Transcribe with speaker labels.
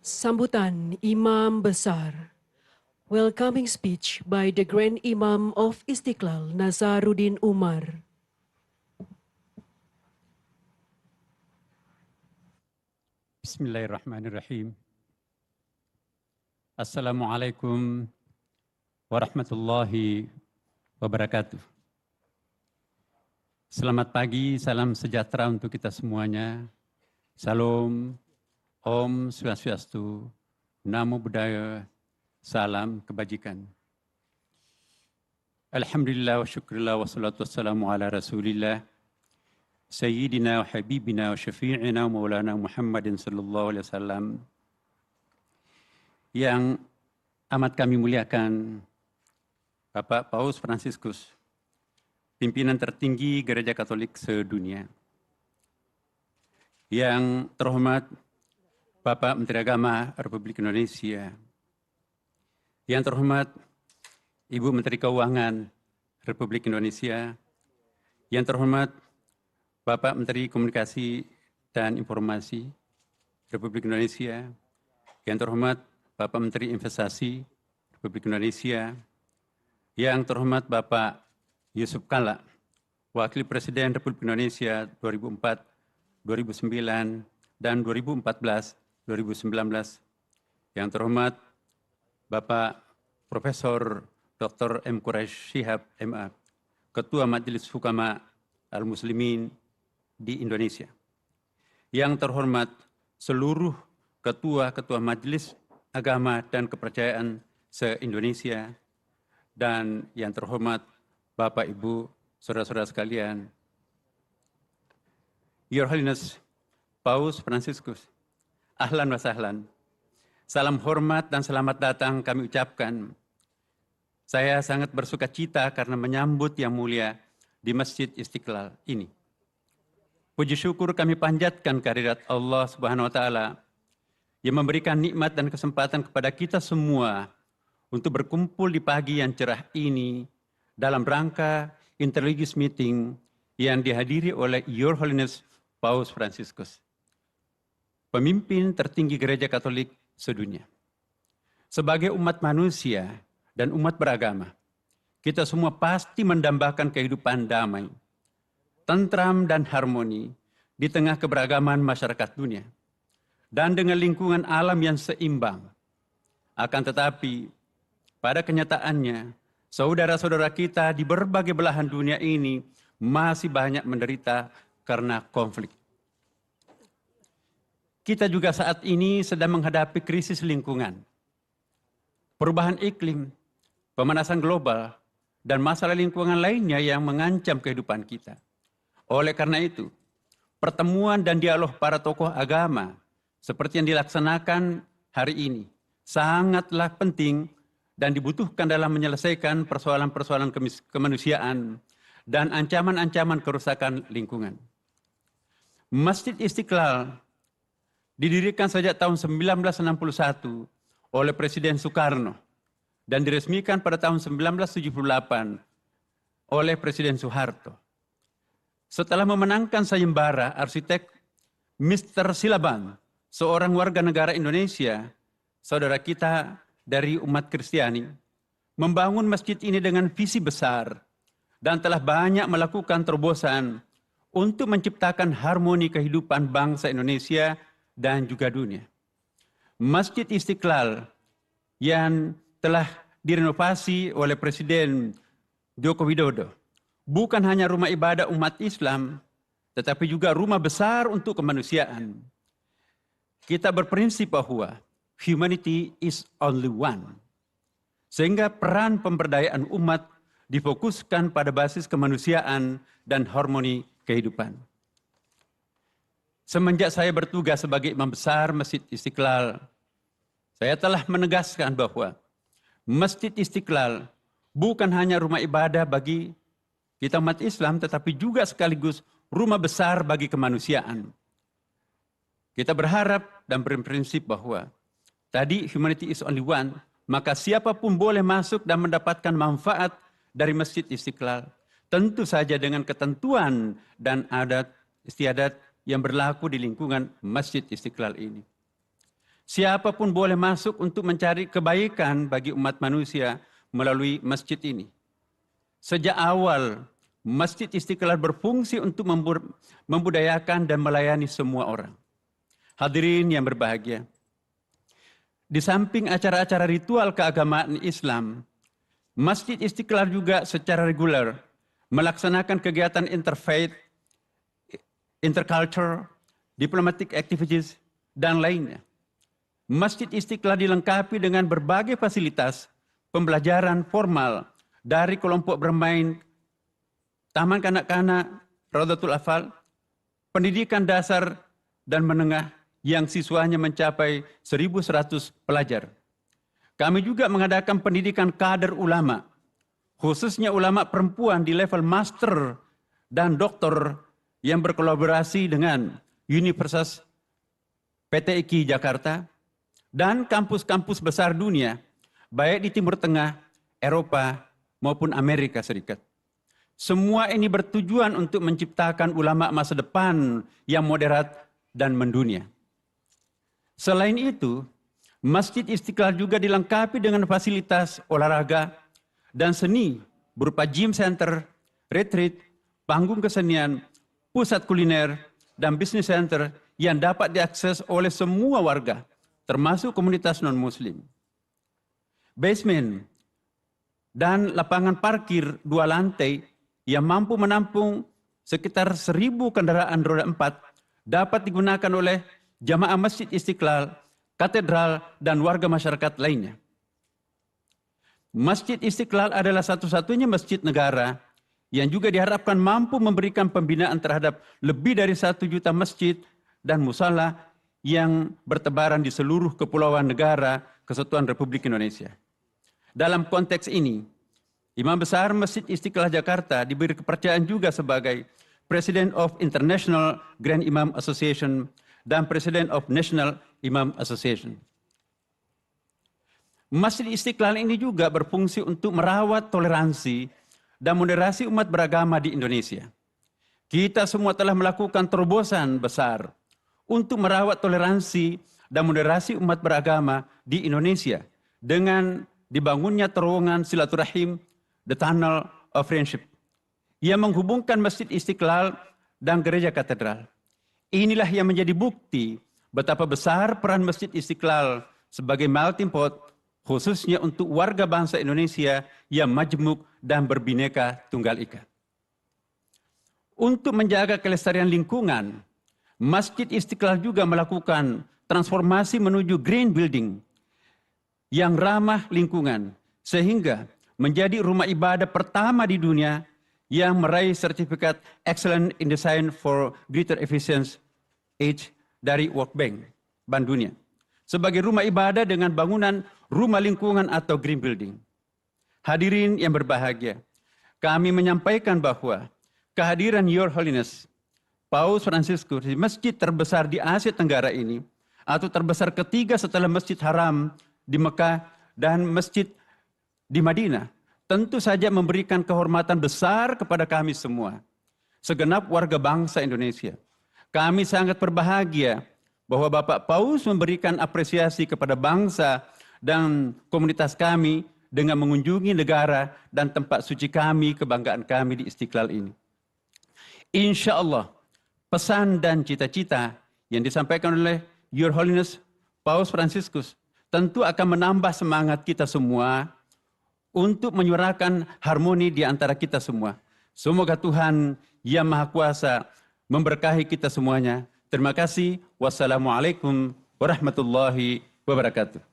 Speaker 1: Sambutan Imam Besar. Welcoming speech by the Grand Imam of Istiqlal, Nazaruddin Umar.
Speaker 2: Bismillahirrahmanirrahim. Assalamualaikum warahmatullahi wabarakatuh. Selamat pagi, salam sejahtera untuk kita semuanya. Salam, Om Swastiastu, Namo Buddhaya, salam kebajikan. Alhamdulillah wa syukurillah wa salatu wassalamu ala rasulillah. Sayyidina wa habibina wa syafi'ina wa maulana Muhammadin sallallahu alaihi wasallam. Yang amat kami muliakan Bapak Paus Fransiskus, pimpinan tertinggi Gereja Katolik sedunia. Yang terhormat Bapak Menteri Agama Republik Indonesia. Yang terhormat Ibu Menteri Keuangan Republik Indonesia. Yang terhormat Bapak Menteri Komunikasi dan Informasi Republik Indonesia. Yang terhormat Bapak Menteri Investasi Republik Indonesia. Yang terhormat Bapak Yusuf Kalla, Wakil Presiden Republik Indonesia 2004, 2009, dan 2014-2019. Yang terhormat Bapak Profesor Dr. M. Quraish Shihab, MA, Ketua Majelis Hukama Al-Muslimin di Indonesia. Yang terhormat seluruh ketua-ketua Majelis Agama dan Kepercayaan se-Indonesia. Dan yang terhormat Bapak, Ibu, saudara-saudara sekalian, Your Holiness Paus Fransiskus, ahlan wa sahlan. Salam hormat dan selamat datang kami ucapkan. Saya sangat bersuka cita karena menyambut yang mulia di Masjid Istiqlal ini. Puji syukur kami panjatkan kehadirat Allah Subhanahu wa taala yang memberikan nikmat dan kesempatan kepada kita semua untuk berkumpul di pagi yang cerah ini dalam rangka interreligious meeting yang dihadiri oleh Your Holiness Paus Fransiskus, pemimpin tertinggi Gereja Katolik sedunia. Sebagai umat manusia dan umat beragama, kita semua pasti mendambakan kehidupan damai, tentram dan harmoni di tengah keberagaman masyarakat dunia dan dengan lingkungan alam yang seimbang. Akan tetapi, pada kenyataannya, saudara-saudara kita di berbagai belahan dunia ini masih banyak menderita karena konflik. Kita juga saat ini sedang menghadapi krisis lingkungan, perubahan iklim, pemanasan global, dan masalah lingkungan lainnya yang mengancam kehidupan kita. Oleh karena itu, pertemuan dan dialog para tokoh agama seperti yang dilaksanakan hari ini sangatlah penting dan dibutuhkan dalam menyelesaikan persoalan-persoalan kemanusiaan dan ancaman-ancaman kerusakan lingkungan. Masjid Istiqlal didirikan sejak tahun 1961 oleh Presiden Soekarno dan diresmikan pada tahun 1978 oleh Presiden Soeharto. Setelah memenangkan sayembara arsitek Mr. Silaban, seorang warga negara Indonesia, saudara kita dari umat Kristiani, membangun masjid ini dengan visi besar dan telah banyak melakukan terobosan untuk menciptakan harmoni kehidupan bangsa Indonesia dan juga dunia. Masjid Istiqlal yang telah direnovasi oleh Presiden Joko Widodo bukan hanya rumah ibadah umat Islam, tetapi juga rumah besar untuk kemanusiaan. Kita berprinsip bahwa humanity is only one, sehingga peran pemberdayaan umat difokuskan pada basis kemanusiaan dan harmoni kehidupan. Semenjak saya bertugas sebagai imam besar Masjid Istiqlal, saya telah menegaskan bahwa Masjid Istiqlal bukan hanya rumah ibadah bagi kita umat Islam, tetapi juga sekaligus rumah besar bagi kemanusiaan. Kita berharap dan berprinsip bahwa tadi humanity is only one, maka siapapun boleh masuk dan mendapatkan manfaat dari Masjid Istiqlal. Tentu saja dengan ketentuan dan adat istiadat yang berlaku di lingkungan Masjid Istiqlal ini. Siapapun boleh masuk untuk mencari kebaikan bagi umat manusia melalui masjid ini. Sejak awal, Masjid Istiqlal berfungsi untuk membudayakan dan melayani semua orang. Hadirin yang berbahagia, di samping acara-acara ritual keagamaan Islam, Masjid Istiqlal juga secara reguler melaksanakan kegiatan interfaith, interculture, diplomatic activities, dan lainnya. Masjid Istiqlal dilengkapi dengan berbagai fasilitas pembelajaran formal dari kelompok bermain, taman kanak-kanak, Raudatul Atfal, pendidikan dasar dan menengah yang siswanya mencapai 1.100 pelajar. Kami juga mengadakan pendidikan kader ulama, khususnya ulama perempuan di level master dan doktor yang berkolaborasi dengan Universitas PTIQ Jakarta dan kampus-kampus besar dunia, baik di Timur Tengah, Eropa, maupun Amerika Serikat. Semua ini bertujuan untuk menciptakan ulama masa depan yang moderat dan mendunia. Selain itu, Masjid Istiqlal juga dilengkapi dengan fasilitas olahraga dan seni berupa gym center, retreat, panggung kesenian, pusat kuliner, dan bisnis center yang dapat diakses oleh semua warga, termasuk komunitas non-muslim. Basement dan lapangan parkir 2 lantai yang mampu menampung sekitar 1.000 kendaraan roda 4 dapat digunakan oleh jamaah Masjid Istiqlal, katedral, dan warga masyarakat lainnya. Masjid Istiqlal adalah satu-satunya masjid negara yang juga diharapkan mampu memberikan pembinaan terhadap lebih dari 1 juta masjid dan musala yang bertebaran di seluruh kepulauan negara Kesatuan Republik Indonesia. Dalam konteks ini, Imam Besar Masjid Istiqlal Jakarta diberi kepercayaan juga sebagai President of International Grand Imam Association dan President of National Imam Association. Masjid Istiqlal ini juga berfungsi untuk merawat toleransi dan moderasi umat beragama di Indonesia. Kita semua telah melakukan terobosan besar untuk merawat toleransi dan moderasi umat beragama di Indonesia dengan dibangunnya terowongan silaturahim, the Tunnel of Friendship, yang menghubungkan Masjid Istiqlal dan Gereja Katedral. Inilah yang menjadi bukti betapa besar peran Masjid Istiqlal sebagai melting pot, khususnya untuk warga bangsa Indonesia yang majmuk dan berbineka tunggal ika. Untuk menjaga kelestarian lingkungan, Masjid Istiqlal juga melakukan transformasi menuju green building yang ramah lingkungan, sehingga menjadi rumah ibadah pertama di dunia yang meraih sertifikat Excellent in Design for Greater Efficiency Age dari World Bank, Bank Dunia, sebagai rumah ibadah dengan bangunan rumah lingkungan atau green building. Hadirin yang berbahagia, kami menyampaikan bahwa kehadiran Your Holiness Paus Fransiskus di masjid terbesar di Asia Tenggara ini, atau terbesar ketiga setelah Masjid Haram di Mekah dan masjid di Madinah, tentu saja memberikan kehormatan besar kepada kami semua, segenap warga bangsa Indonesia. Kami sangat berbahagia bahwa Bapak Paus memberikan apresiasi kepada bangsa dan komunitas kami dengan mengunjungi negara dan tempat suci kami, kebanggaan kami di Istiqlal ini. Insya Allah, pesan dan cita-cita yang disampaikan oleh Your Holiness Paus Fransiskus tentu akan menambah semangat kita semua untuk menyuarakan harmoni di antara kita semua. Semoga Tuhan Yang Maha Kuasa memberkahi kita semuanya. Terima kasih. Wassalamualaikum warahmatullahi wabarakatuh.